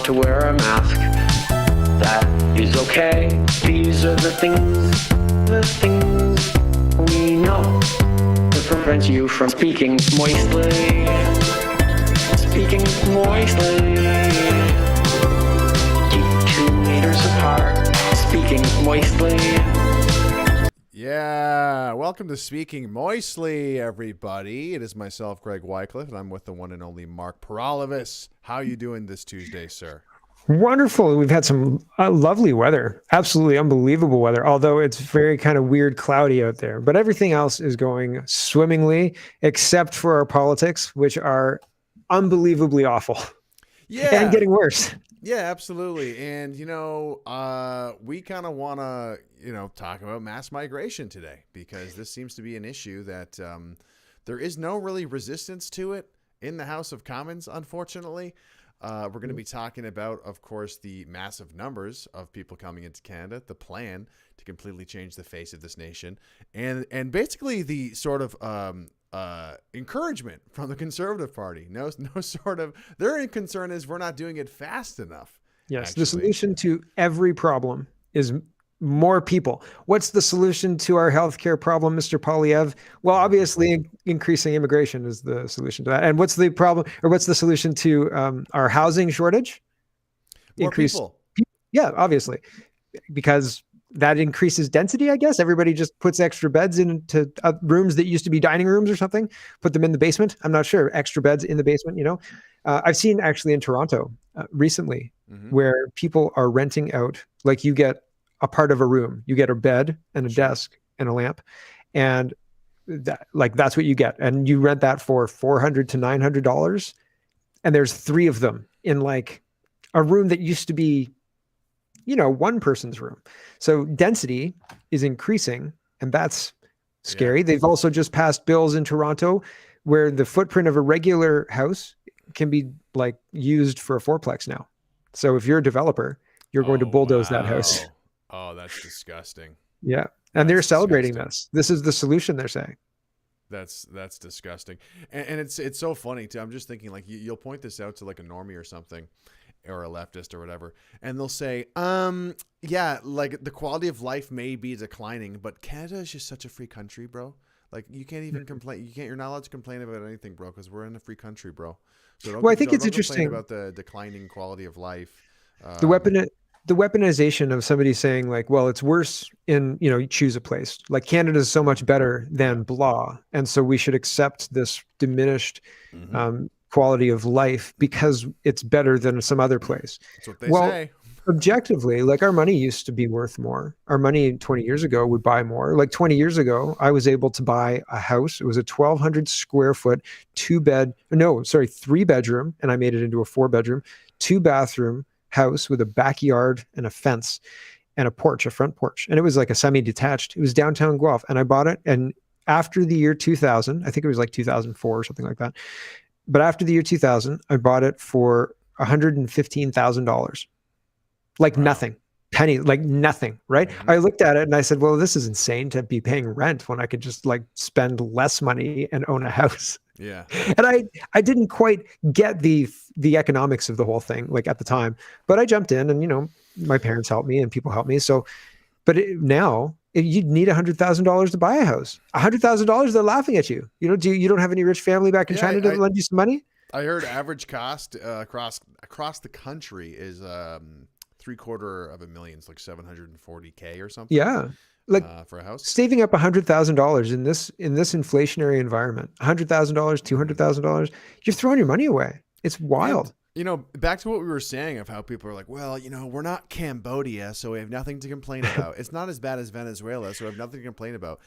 to wear a mask. That is okay. These are the things we know that prevent you from speaking moistly. Speaking moistly. Keep 2 meters apart. Speaking moistly. Yeah, welcome to Speaking Moistly, everybody. It is myself, Greg Wycliffe, and I'm with the one and only Mark Poilievre. How you doing this Tuesday, sir? Wonderful. We've had some lovely weather, absolutely unbelievable weather, although it's very kind of weird, cloudy out there. But everything else is going swimmingly, except for our politics, which are unbelievably awful. Yeah. And getting worse. Yeah, absolutely. And, we kind of want to, talk about mass migration today, because this seems to be an issue that there is no really resistance to it in the House of Commons, unfortunately. We're going to be talking about, of course, the massive numbers of people coming into Canada, the plan to completely change the face of this nation, and basically the sort of encouragement from the Conservative Party. No sort of, their concern is we're not doing it fast enough. Yes, actually. The solution to every problem is more people. What's the solution to our healthcare problem, Mr. Poilievre? Well, obviously, increasing immigration is the solution to that. And what's the problem, or what's the solution to our housing shortage? More people. Yeah, obviously, because that increases density, I guess. Everybody just puts extra beds into rooms that used to be dining rooms or something, put them in the basement. I'm not sure. Extra beds in the basement, I've seen actually in Toronto recently where people are renting out, like you get a part of a room, you get a bed and a desk and a lamp, and that's what you get. And you rent that for $400 to $900. And there's 3 of them in like a room that used to be, one person's room. So density is increasing, and that's scary. Yeah. They've also just passed bills in Toronto where the footprint of a regular house can be like used for a fourplex now. So if you're a developer, you're going to bulldoze that house. Oh, that's disgusting. Yeah. And they're celebrating this. This is the solution, they're saying. That's disgusting. And it's so funny too. I'm just thinking, like, you'll point this out to like a normie or something, or a leftist or whatever, and they'll say, yeah, like the quality of life may be declining, but Canada is just such a free country, bro. Like, you can't even complain. You're not allowed to complain about anything, bro, because we're in a free country, bro. So I think it's interesting about the declining quality of life. The weaponization of somebody saying like, well, it's worse in, you choose a place. Like Canada is so much better than blah. And so we should accept this diminished quality of life because it's better than some other place. That's what they say. Objectively, like our money used to be worth more. Our money 20 years ago would buy more. Like 20 years ago, I was able to buy a house. It was a 1,200 square foot, 3 bedroom, and I made it into a 4-bedroom, 2-bathroom house with a backyard and a fence and a front porch. And it was like a semi-detached. It was downtown Guelph. And I bought it. And after the year 2000, I think it was like 2004 or something like that. But after the year 2000, I bought it for $115,000. Like nothing. Penny, like nothing, right? I looked at it and I said, well, this is insane to be paying rent when I could just like spend less money and own a house. Yeah. And I didn't quite get the economics of the whole thing, like at the time, but I jumped in and, my parents helped me and people helped me. So, but now you'd need $100,000 to buy a house. $100,000, they're laughing at you. You don't have any rich family back in China to lend you some money? I heard average cost across the country is $750,000. It's like $740K or something. Yeah. Like for a house, saving up $100,000 in this inflationary environment, $100,000, $200,000, you're throwing your money away. It's wild. And, back to what we were saying of how people are like, well, we're not Cambodia, so we have nothing to complain about. It's not as bad as Venezuela, so we have nothing to complain about.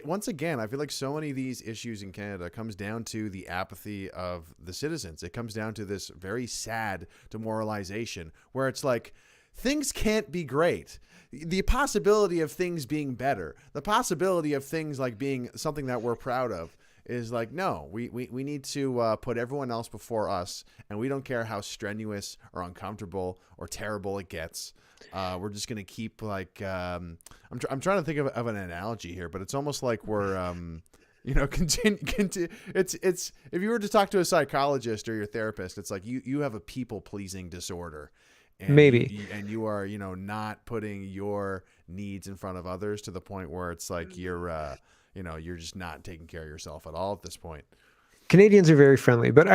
Once again, I feel like so many of these issues in Canada comes down to the apathy of the citizens. It comes down to this very sad demoralization where it's like, things can't be great. The possibility of things being better, the possibility of things like being something that we're proud of is like, no, we need to put everyone else before us, and we don't care how strenuous or uncomfortable or terrible it gets. We're just going to keep like, I'm trying to think of an analogy here, but it's almost like we're You know, it's if you were to talk to a psychologist or your therapist, it's like you have a people pleasing disorder, and Maybe. you are, you know, not putting your needs in front of others to the point where it's like you're you know, you're just not taking care of yourself at all at this point. Canadians are very friendly, but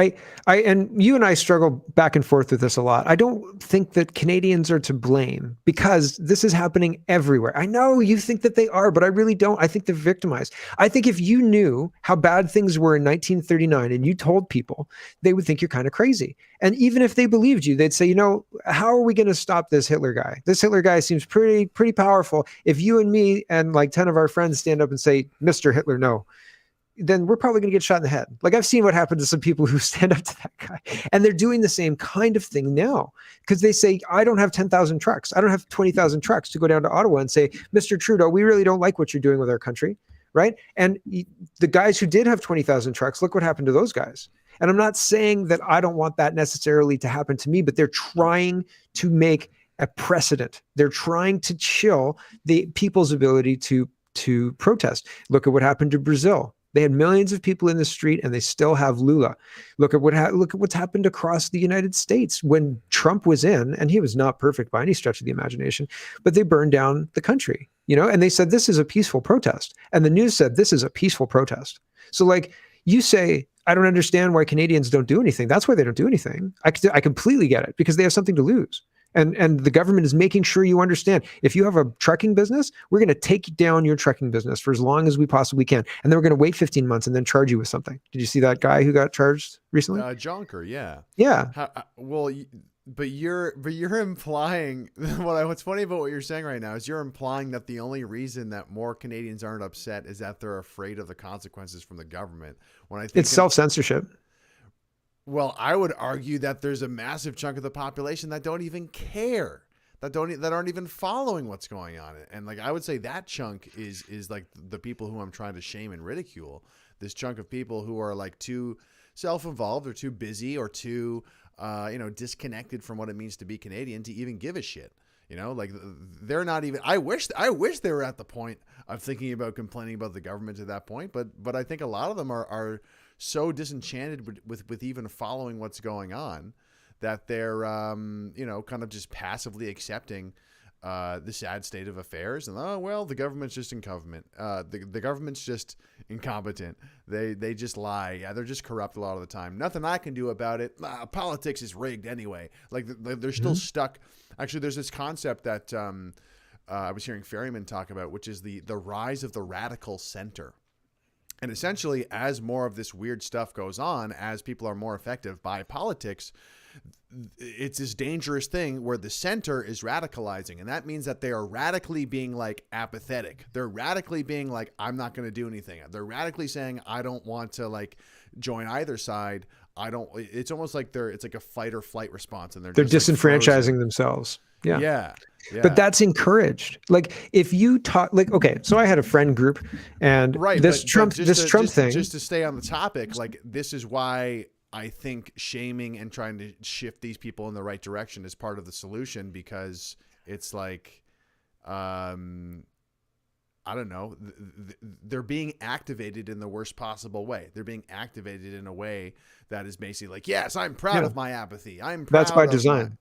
and you and I struggle back and forth with this a lot. I don't think that Canadians are to blame because this is happening everywhere. I know you think that they are, but I really don't. I think they're victimized. I think if you knew how bad things were in 1939 and you told people, they would think you're kind of crazy. And even if they believed you, they'd say, you know, how are we going to stop this Hitler guy? This Hitler guy seems pretty powerful. If you and me and like 10 of our friends stand up and say, Mr. Hitler, no, then we're probably going to get shot in the head. Like I've seen what happened to some people who stand up to that guy, and they're doing the same kind of thing now because they say, I don't have 10,000 trucks. I don't have 20,000 trucks to go down to Ottawa and say, Mr. Trudeau, we really don't like what you're doing with our country. Right. And the guys who did have 20,000 trucks, look what happened to those guys. And I'm not saying that I don't want that necessarily to happen to me, but they're trying to make a precedent. They're trying to chill the people's ability to protest. Look at what happened to Brazil. They had millions of people in the street and they still have Lula. Look at what's happened across the United States when Trump was in, and he was not perfect by any stretch of the imagination, but they burned down the country, you know, and they said, this is a peaceful protest. And the news said, this is a peaceful protest. So like you say, I don't understand why Canadians don't do anything. That's why they don't do anything. I completely get it because they have something to lose. And the government is making sure you understand, if you have a trucking business, we're going to take down your trucking business for as long as we possibly can. And then we're going to wait 15 months and then charge you with something. Did you see that guy who got charged recently? Jonker, yeah. Yeah. But you're implying what's funny about what you're saying right now is you're implying that the only reason that more Canadians aren't upset is that they're afraid of the consequences from the government. When I think it's self-censorship. Well, I would argue that there's a massive chunk of the population that don't even care, that aren't even following what's going on. And like I would say that chunk is like the people who I'm trying to shame and ridicule. This chunk of people who are like too self-involved or too busy or too disconnected from what it means to be Canadian to even give a shit. You know, like they're not even. I wish they were at the point of thinking about complaining about the government at that point. But I think a lot of them are so disenchanted with even following what's going on that they're kind of just passively accepting the sad state of affairs, and the government's just incompetent. The government's just incompetent. They just lie. Yeah, they're just corrupt a lot of the time. Nothing I can do about it. Politics is rigged anyway. Like they're still stuck. Actually, there's this concept that I was hearing Ferryman talk about, which is the rise of the radical center. And essentially, as more of this weird stuff goes on, as people are more effective by politics, it's this dangerous thing where the center is radicalizing. And that means that they are radically being like apathetic. They're radically being like, I'm not going to do anything. They're radically saying, I don't want to like join either side. It's almost like it's like a fight or flight response. And they're disenfranchising themselves. Yeah. Yeah. But that's encouraged. Like if you talk, like, okay, so I had a friend group and this Trump thing. Just to stay on the topic, like this is why I think shaming and trying to shift these people in the right direction is part of the solution, because it's like, I don't know, they're being activated in the worst possible way. They're being activated in a way that is basically like, yes, I'm proud of my apathy. I'm proud. That's by design.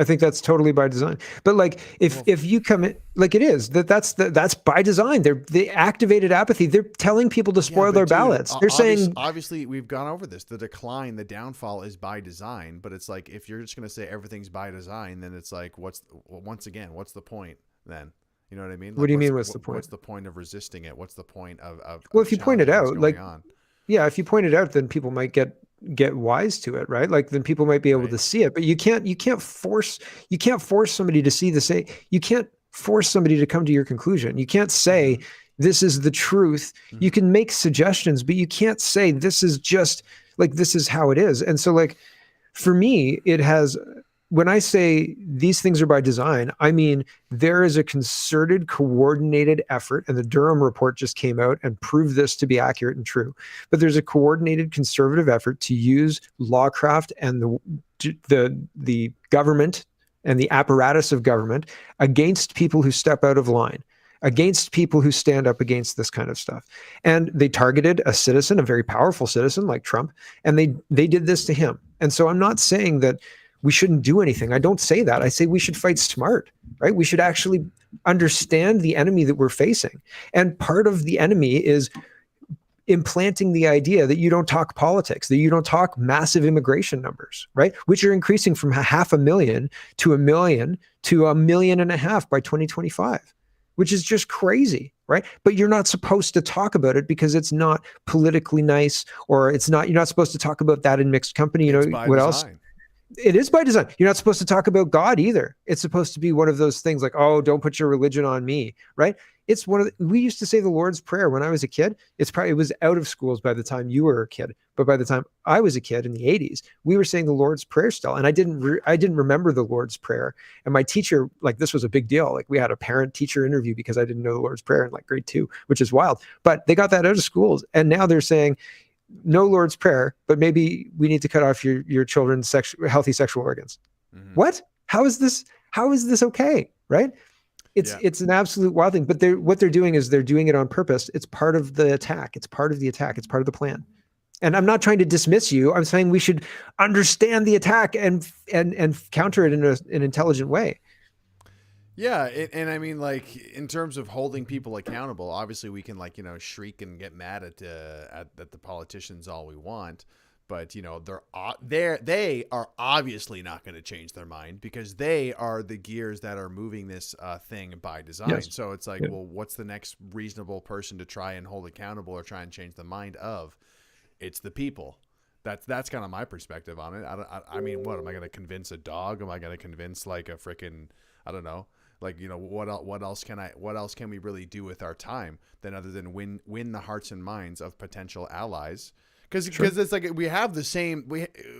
I think that's totally by design. But like, if you come in, like it is that's by design. They activated apathy. They're telling people to spoil their ballots. They're saying, obviously we've gone over this. The decline, the downfall is by design. But it's like, if you're just going to say everything's by design, then it's like, what's the point then? You know what I mean? Like, what do you mean? What's the point? What's the point of resisting it? What's the point of well, if you point it out, like, on? Yeah, if you point it out, then people might get wise to it, right? Like then people might be able to see it, but you can't force somebody to see the same. You can't force somebody to come to your conclusion. You can't say this is the truth. Mm-hmm. You can make suggestions, but you can't say this is just like, this is how it is. And so like, for me, it has, when I say these things are by design, I mean, there is a concerted, coordinated effort, and the Durham report just came out and proved this to be accurate and true. But there's a coordinated conservative effort to use lawcraft and the government and the apparatus of government against people who step out of line. against people who stand up against this kind of stuff. And they targeted a citizen, a very powerful citizen like Trump, and they did this to him. And so I'm not saying that we shouldn't do anything. I don't say that. I say we should fight smart, right? We should actually understand the enemy that we're facing. And part of the enemy is implanting the idea that you don't talk politics, that you don't talk massive immigration numbers, right? Which are increasing from 500,000 to 1 million to 1.5 million by 2025, which is just crazy, right? But you're not supposed to talk about it because it's not politically nice, or you're not supposed to talk about that in mixed company. You know what else? It is by design. You're not supposed to talk about God either. It's supposed to be one of those things like, oh, don't put your religion on me, right? It's we used to say the Lord's Prayer when I was a kid. It was out of schools by the time you were a kid, but by the time I was a kid in the 80s, we were saying the Lord's Prayer still. And I didn't remember the Lord's Prayer. And my teacher, like, this was a big deal. Like, we had a parent-teacher interview because I didn't know the Lord's Prayer in like grade 2, which is wild. But they got that out of schools, and now they're saying no Lord's Prayer, but maybe we need to cut off your children's healthy sexual organs. Mm-hmm. What? How is this okay? Right? It's an absolute wild thing. But what they're doing is they're doing it on purpose. It's part of the attack. It's part of the attack. It's part of the plan. And I'm not trying to dismiss you. I'm saying we should understand the attack and counter it in an intelligent way. Yeah, and I mean, like, in terms of holding people accountable, obviously we can, like, you know, shriek and get mad at the politicians all we want, but, you know, they are obviously not going to change their mind, because they are the gears that are moving this thing by design. Yes. So it's like, well, what's the next reasonable person to try and hold accountable or try and change the mind of? It's the people. That's kind of my perspective on it. I mean, what am I going to convince a dog? Am I going to convince, like, a freaking, I don't know. Like, you know, what else can we really do with our time than other than win the hearts and minds of potential allies? Because it's like we have the same,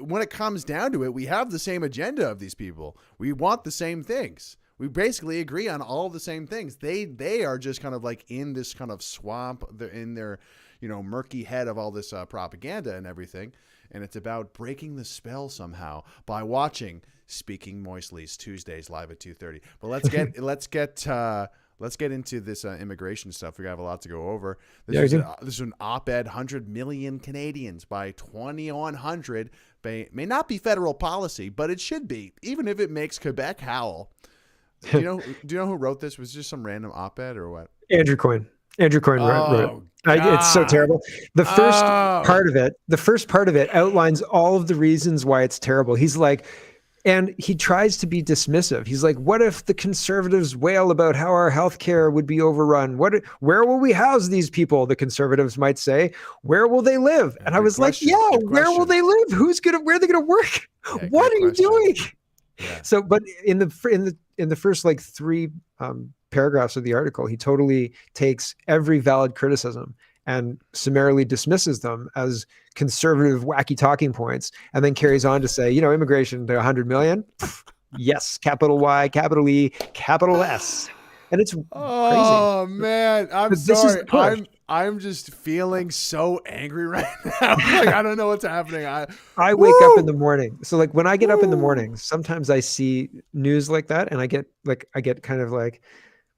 when it comes down to it, we have the same agenda of these people. We want the same things. We basically agree on all the same things. They are just kind of like in this kind of swamp. They're in their, you know, murky head of all this propaganda and everything. And it's about breaking the spell somehow by watching Speaking Moistly's Tuesdays live at 2:30. But let's get into this immigration stuff. We have a lot to go over. This is an op-ed. 100 million Canadians by 2100 may not be federal policy, but it should be, even if it makes Quebec howl. Do you know who wrote this? Was it just some random op-ed or what? Andrew Coyne wrote it. It's so terrible. The first part of it outlines all of the reasons why it's terrible. He's like, and he tries to be dismissive. He's like, what if the conservatives wail about how our healthcare would be overrun? Where will we house these people? The conservatives might say, where will they live? And I was like, where will they live? Where are they going to work? What are you doing? Yeah. So, but in the first like 3 paragraphs of the article, he totally takes every valid criticism and summarily dismisses them as conservative, wacky talking points, and then carries on to say, you know, immigration to 100 million, yes, capital Y, capital E, capital S, and it's crazy. Oh man, I'm sorry. I'm just feeling so angry right now. Like, I don't know what's happening. I wake up in the morning. So like when I get up in the morning, sometimes I see news like that, and I get kind of like,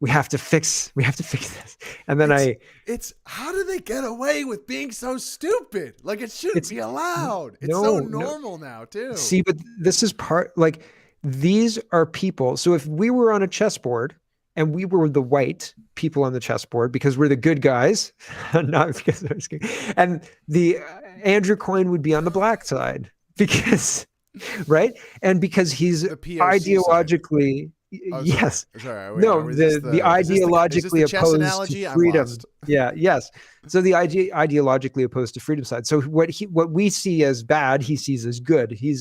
we have to fix this. And then it's how do they get away with being so stupid? Like, it shouldn't be allowed. It's so normal now too. See, but this is like, these are people. So if we were on a chessboard and we were the white people on the chessboard because we're the good guys, not because I was kidding, and the Andrew Coyne would be on the black side because, right? And because he's ideologically side. Yes. Sorry, the ideologically opposed to freedom. Yeah. Yes. So the ideologically opposed to freedom side. So what we see as bad, he sees as good. He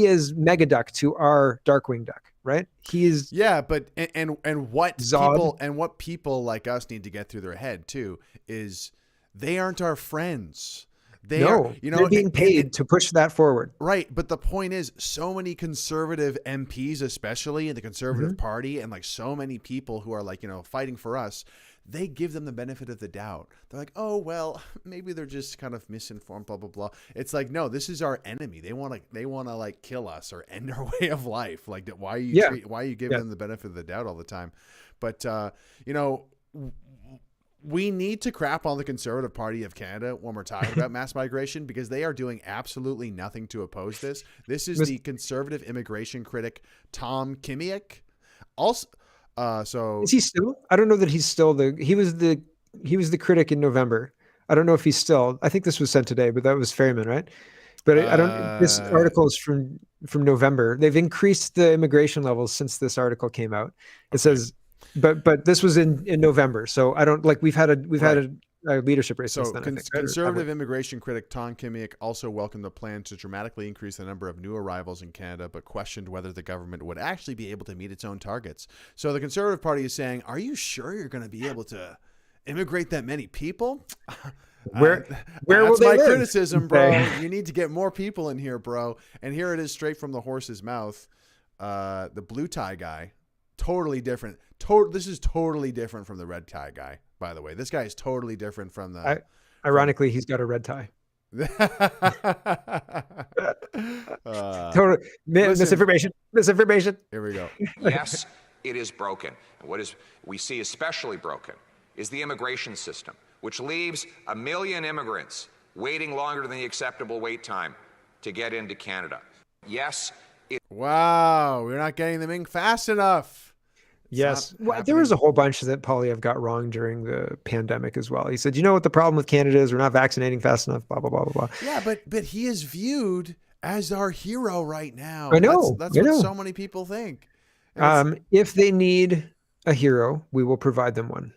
is Megaduck to our Darkwing Duck, right? He is. Yeah, but and what Zod. What people like us need to get through their head too is they aren't our friends. They're being paid to push that forward. Right. But the point is, so many conservative MPs, especially in the Conservative Party, and like so many people who are like, you know, fighting for us, they give them the benefit of the doubt. They're like, oh, well, maybe they're just kind of misinformed, blah, blah, blah. It's like, no, this is our enemy. They want to like kill us or end our way of life. Like, why are you giving them the benefit of the doubt all the time? But, you know, we need to crap on the Conservative Party of Canada when we're talking about mass migration, because they are doing absolutely nothing to oppose this. This is the conservative immigration critic, Tom Kimiek. Also, so is he still? I don't know that he's still he was the critic in November. I don't know if he's still. I think this was sent today, but that was Ferryman, right? But I don't. This article is from November. They've increased the immigration levels since this article came out. It says, but this was in November. So I don't like. We've had a leadership race. So since then, I think, conservative immigration critic Tom Kimiek also welcomed the plan to dramatically increase the number of new arrivals in Canada, but questioned whether the government would actually be able to meet its own targets. So the Conservative Party is saying, "Are you sure you're going to be able to immigrate that many people?" Where will that's they my live? criticism, bro. You need to get more people in here, bro. And here it is, straight from the horse's mouth. The blue tie guy, totally different. This is totally different from the red tie guy. By the way, this guy is totally different from the. Ironically, he's got a red tie. Totally misinformation. Here we go. Yes, it is broken. And what we see especially broken is the immigration system, which leaves 1 million immigrants waiting longer than the acceptable wait time to get into Canada. Yes. Wow, we're not getting them in fast enough. Yes. Well, there was a whole bunch that Poilievre got wrong during the pandemic as well. He said, you know what the problem with Canada is? We're not vaccinating fast enough, blah, blah, blah, blah, blah. Yeah, but he is viewed as our hero right now. I know. That's what so many people think. If they need a hero, we will provide them one.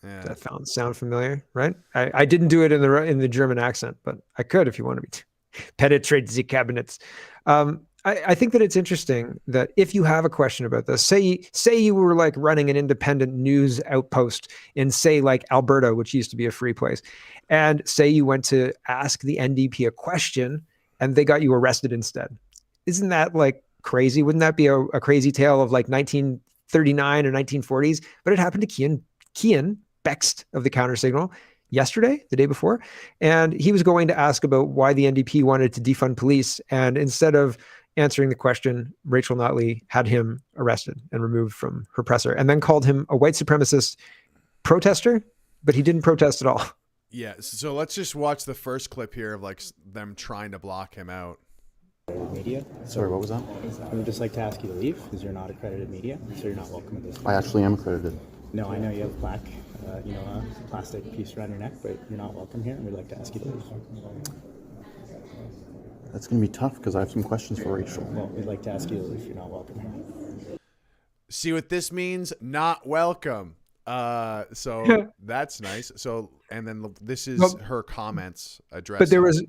Yeah. Does that sound familiar, right? I didn't do it in the German accent, but I could if you wanted me to. Penetrate the cabinets. I think that it's interesting that if you have a question about this, say you were like running an independent news outpost in, say, like Alberta, which used to be a free place, and say you went to ask the NDP a question and they got you arrested instead. Isn't that like crazy? Wouldn't that be a crazy tale of like 1939 or 1940s? But it happened to Keane Bexte of the Countersignal yesterday, the day before, and he was going to ask about why the NDP wanted to defund police, and instead of answering the question, Rachel Notley had him arrested and removed from her presser, and then called him a white supremacist protester, but he didn't protest at all. Yeah, so let's just watch the first clip here of like them trying to block him out. Media. Sorry, what was that? I would just like to ask you to leave because you're not accredited media, so you're not welcome at this. I actually am accredited. No, I know you have a plaque, a plastic piece around your neck, but you're not welcome here, and we'd like to ask you to leave. That's going to be tough because I have some questions for Rachel. Well, we'd like to ask you to leave. You're not welcome here. See what this means? Not welcome. So that's nice. So, and then this is her comments addressed. But there was,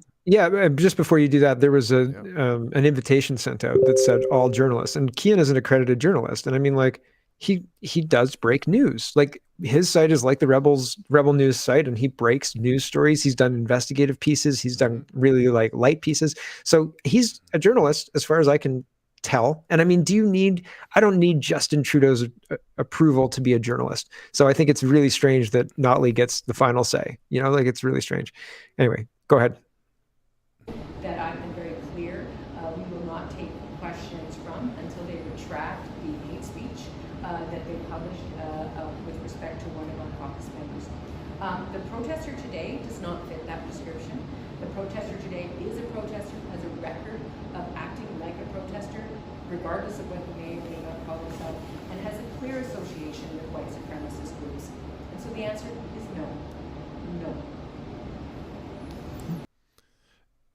just before you do that, there was an invitation sent out that said all journalists, and Keane is an accredited journalist. And I mean, like, he does break news. Like, his site is like the Rebel News site, and he breaks news stories. He's done investigative pieces. He's done really like light pieces. So he's a journalist as far as I can tell. And I mean, I don't need Justin Trudeau's approval to be a journalist. So I think it's really strange that Notley gets the final say, like it's really strange. Anyway, go ahead. That I've been very clear, we will not take questions from until they retract the hate speech that they published with respect to one of our caucus members. The protester today does not fit that description. The protester today is a protester, has a record of acting like a protester, regardless of what he may or may not call himself, and has a clear association with white supremacist groups. And so the answer is no. No.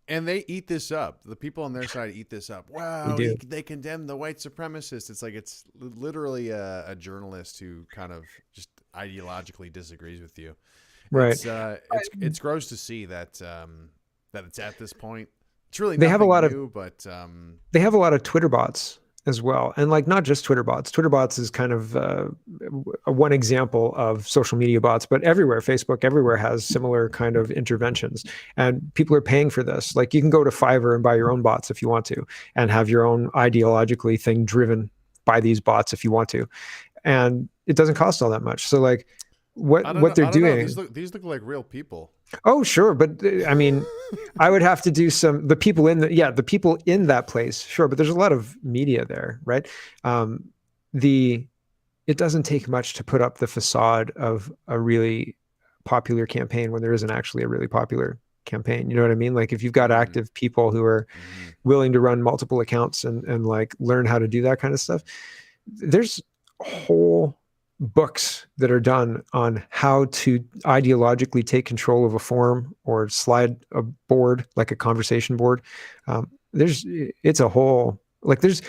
And they eat this up. The people on their side eat this up. Wow, they condemn the white supremacists. It's like it's literally a journalist who kind of just ideologically disagrees with you. Right. It's gross to see that that it's at this point. It's really they have a lot new, but they have a lot of Twitter bots as well, and like not just Twitter bots. Twitter bots is kind of one example of social media bots, but everywhere, Facebook, everywhere has similar kind of interventions, and people are paying for this. Like, you can go to Fiverr and buy your own bots if you want to, and have your own ideologically thing driven by these bots if you want to, and it doesn't cost all that much. So like, what they're doing, these look like real people. Oh, sure. But I mean, I would have to do the people in the people in that place. Sure. But there's a lot of media there, right? it doesn't take much to put up the facade of a really popular campaign when there isn't actually a really popular campaign. You know what I mean? Like if you've got active people who are willing to run multiple accounts and like learn how to do that kind of stuff, there's whole books that are done on how to ideologically take control of a forum or slide a board, like a conversation board. It's a whole, like there's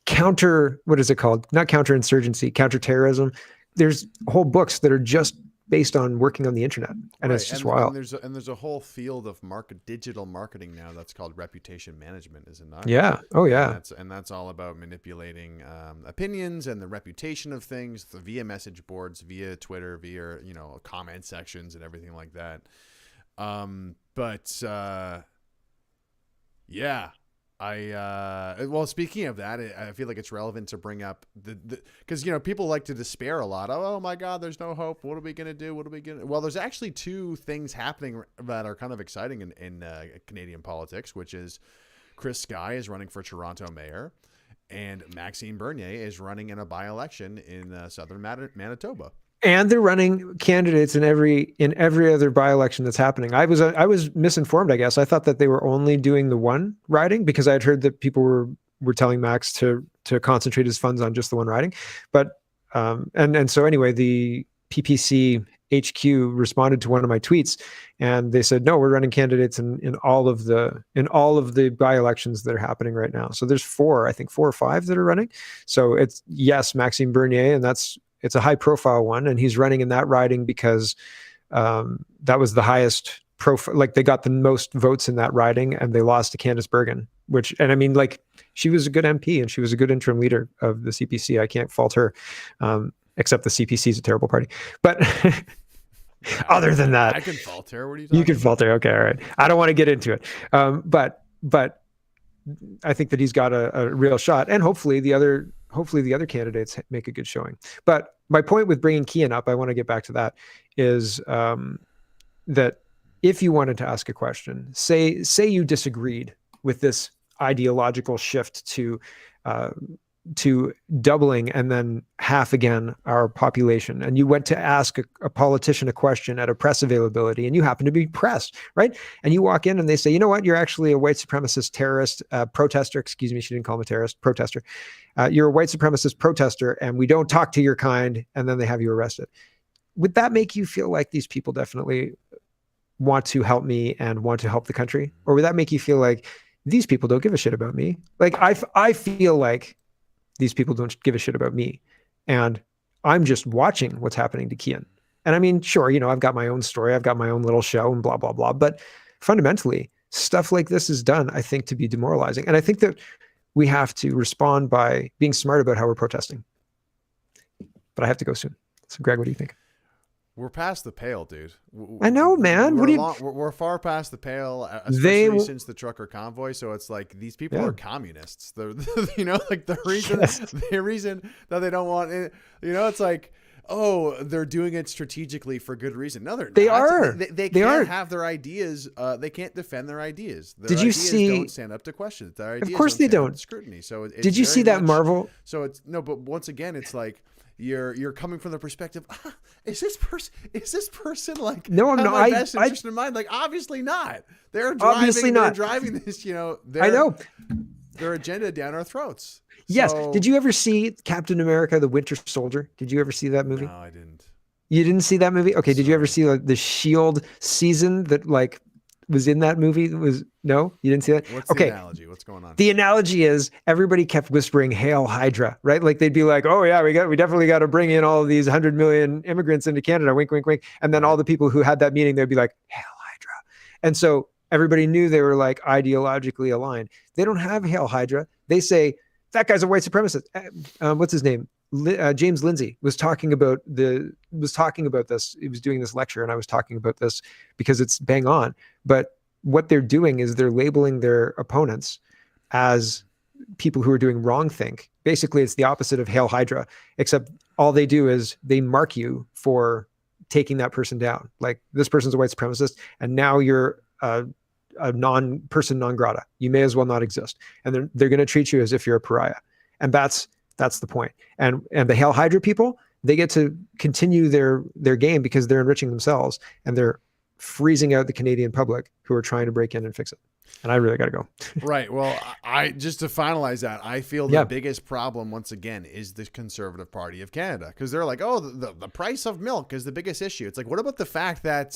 what is it called? Not counterinsurgency, counterterrorism. There's whole books that are just based on working on the internet, and it's just wild. And there's a whole field of digital marketing now that's called reputation management, is it not? Yeah. Oh yeah. And that's all about manipulating opinions and the reputation of things via message boards, via Twitter, via comment sections and everything like that. Yeah. Well, speaking of that, I feel like it's relevant to bring up because people like to despair a lot. Oh my God, there's no hope. What are we gonna do? Well, there's actually two things happening that are kind of exciting in Canadian politics, which is Chris Sky is running for Toronto mayor, and Maxime Bernier is running in a by-election in southern Manitoba. And they're running candidates in every other by-election that's happening. I was misinformed, I guess. I thought that they were only doing the one riding because I had heard that people were telling Max to concentrate his funds on just the one riding. But and so anyway, the PPC HQ responded to one of my tweets, and they said, no, we're running candidates in all of the by-elections that are happening right now. So there's 4 or 5 that are running. So it's yes, Maxime Bernier, and it's a high profile one, and he's running in that riding because that was the highest profile. Like they got the most votes in that riding, and they lost to Candice Bergen, and I mean, like she was a good MP and she was a good interim leader of the CPC. I can't fault her, except the CPC is a terrible party. But other than that, I can fault her. What are you talking You can fault her. Okay, all right. I don't want to get into it, but I think that he's got a real shot, and hopefully the other candidates make a good showing. But my point with bringing Keane up, I want to get back to that, is that if you wanted to ask a question, say you disagreed with this ideological shift to doubling and then half again our population, and you went to ask a politician a question at a press availability, and you happen to be pressed, right? And you walk in and they say, you know what, you're actually a white supremacist terrorist protester. Excuse me, she didn't call him a terrorist, protester. You're a white supremacist protester, and we don't talk to your kind, and then they have you arrested. Would that make you feel like these people definitely want to help me and want to help the country? Or would that make you feel like these people don't give a shit about me? Like I feel like these people don't give a shit about me, and I'm just watching what's happening to Keane. And I mean, sure, I've got my own story, I've got my own little show and blah, blah, blah. But fundamentally, stuff like this is done, I think, to be demoralizing. And I think that we have to respond by being smart about how we're protesting. But I have to go soon. So Greg, what do you think? We're past the pale, dude. I know, man. We're far past the pale, especially since the trucker convoy. So it's like these people are communists. They're, like the reason that they don't want it. It's like, oh, they're doing it strategically for good reason. No, they are. They can't have their ideas. They can't defend their ideas. Their Did you ideas see? Don't stand up to questions. Their ideas Of course they don't. Scrutiny. So did you see that Marvel? So it's no, but once again, it's like. You're coming from the perspective. Is this person like? No, I'm not. My best interest in mind. Like, obviously not. They're driving. Obviously not. They're driving this. I know. Their agenda down our throats. Yes. Did you ever see Captain America: The Winter Soldier? Did you ever see that movie? No, I didn't. You didn't see that movie? Okay. Did you ever see the Shield season that was in that movie? No, you didn't see that? What's the analogy? What's going on? The analogy is everybody kept whispering "Hail Hydra," right? Like they'd be like, "Oh yeah, we definitely got to bring in all of these 100 million immigrants into Canada." Wink, wink, wink. And then all the people who had that meeting, they'd be like, "Hail Hydra," and so everybody knew they were like ideologically aligned. They don't have Hail Hydra. They say that guy's a white supremacist. What's his name? James Lindsay was talking about this. He was doing this lecture, and I was talking about this because it's bang on. But what they're doing is they're labeling their opponents as people who are doing wrongthink. Basically, it's the opposite of Hail Hydra, except all they do is they mark you for taking that person down. Like, this person's a white supremacist, and now you're a non-person non grata. You may as well not exist. And they're going to treat you as if you're a pariah. And that's the point. And the Hail Hydra people, they get to continue their game because they're enriching themselves and they're freezing out the Canadian public who are trying to break in and fix it. And I really got to go. Right. Well, I just to finalize that, I feel the biggest problem once again is the Conservative Party of Canada, because they're like, oh, the price of milk is the biggest issue. It's like, what about the fact that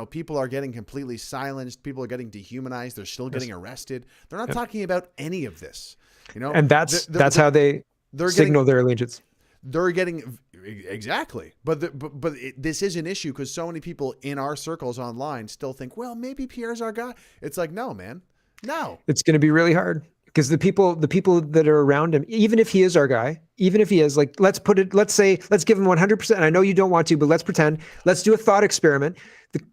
people are getting completely silenced, people are getting dehumanized, they're still getting arrested. They're not talking about any of this, And that's how they signal their allegiance. They're getting exactly, but this is an issue because so many people in our circles online still think, well, maybe Pierre's our guy. It's like, no, man, no. It's going to be really hard because the people that are around him, even if he is our guy, even if he is, like, let's give him 100%. And I know you don't want to, but let's pretend. Let's do a thought experiment.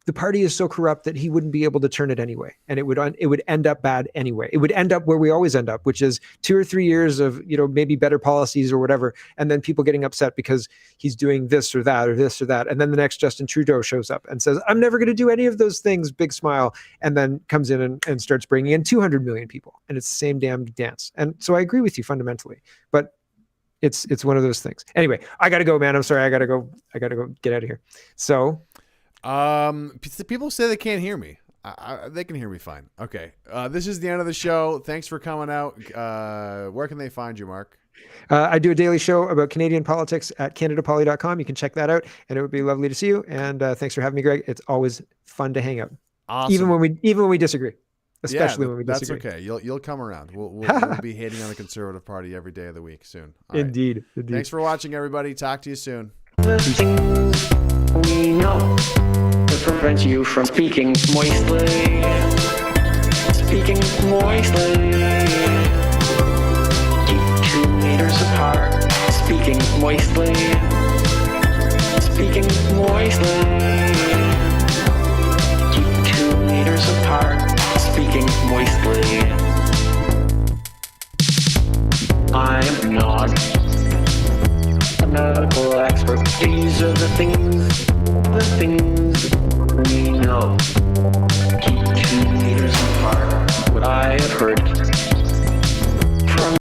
The party is so corrupt that he wouldn't be able to turn it anyway, and it would end up bad anyway. It would end up where we always end up, which is 2 or 3 years of maybe better policies or whatever, and then people getting upset because he's doing this or that or this or that, and then the next Justin Trudeau shows up and says, "I'm never going to do any of those things," big smile, and then comes in and starts bringing in 200 million people, and it's the same damn dance. And so I agree with you fundamentally, but it's one of those things. Anyway, I got to go, man. I'm sorry. I got to go get out of here. So. People say they can't hear me. They can hear me fine. Okay. This is the end of the show. Thanks for coming out. Where can they find you, Mark? I do a daily show about Canadian politics at CanadaPoly.com. You can check that out, and it would be lovely to see you. And thanks for having me, Greg. It's always fun to hang out. Awesome. Even when we disagree, especially when we disagree. That's okay. You'll come around. We'll be hating on the Conservative Party every day of the week soon. All right. Indeed. Thanks for watching, everybody. Talk to you soon. The things we know that prevent you from speaking moistly. Speaking moistly. Keep 2 meters apart. Speaking moistly. Speaking moistly. Keep 2 meters apart. Speaking moistly. I'm not a medical expert. These are the things